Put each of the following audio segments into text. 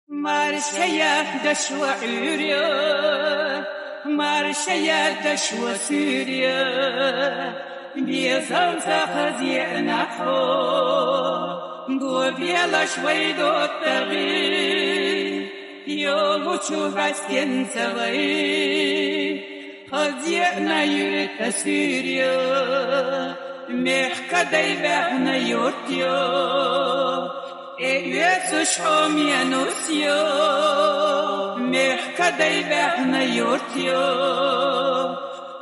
مرشية دشوى عريا مرشية دشوى سوريا بيزام سخزي نحو دو بيلا شوي دو التغي يوم تشوف عسكن سغي خزينا يرت سوريا محكا دايبهنا يورتيو يسوش حومي نوسيو محكا دايبهنا يورتيو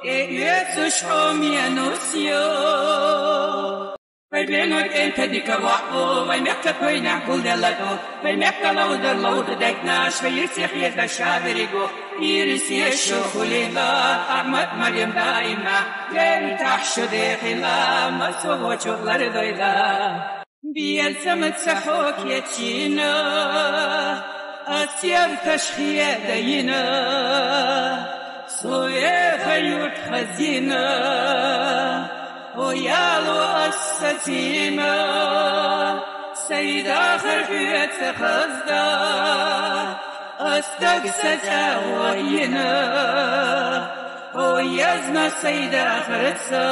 يسوش حومي نوسيو فبينك انت ديك الوحبو ويمحكا كوينا كل دلدو ويمحكا لو دكناش فيرسيخ يزا شابريقو يرسي الشوخ لله أحمد مريم دائما لين تحشو ديخلا مسوه شغلر دويلا بيال سمت سحوك يتشينا أسير تشخية دينا سوية خيوت خزينة ويالو أسسينا سيدا خرفية خزدا أستقسى وينا ويزم سيدا خرسا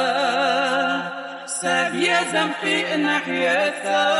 سابيا زمقي نحيثا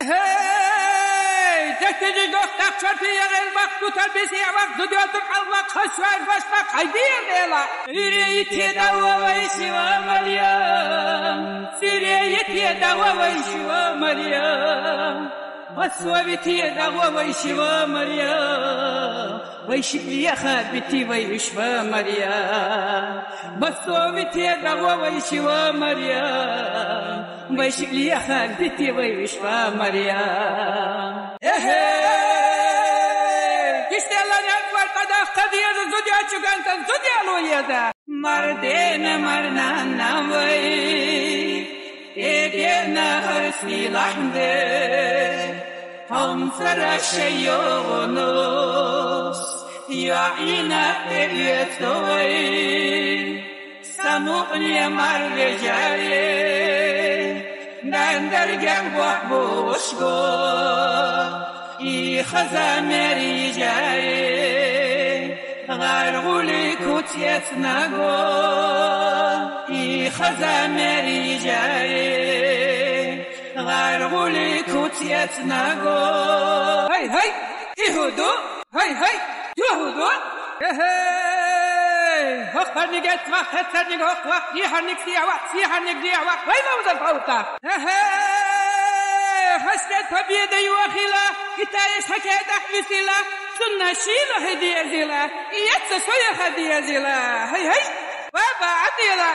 هاي تكتجي دوخ تخشر في غير وقت تلبسي وقت ديوتم حلوك خسوان فشتك حيدير ديلا سيريتي دوا ويشي ومريم سيريتي دوا ويشي ومريم وسوبتي دوا ويشي ومريم ويشي لي خابتي ويش ومريم بسوبتي دوا ويشي ومريم ويشي لي خابتي ويش ومريم كشتلا نفر قضية زوديا چوكانتا زوديا لويدا مردين مرنا نوي إيدينا هرسي لحمدي هم سرشيونوس يعينا إيتوي سمعني مرجعي دندر جنبه بوشكو خزامري جاي غرغولي كوتيتناغو خزامري جاي غرغولي كوتيتناغو هاي هاي يهودو هاي هاي يهودو هخبرني جت وقت هتسرني وقت يحرنك سيع وقت يحرنك ديع وقت وين موزن فوتا حسنت فبيدي وخلا إتايش حكاية أحمسلا سنة شيلة هدية زلا يتسوية هدية زلا هاي هاي بابا عديلا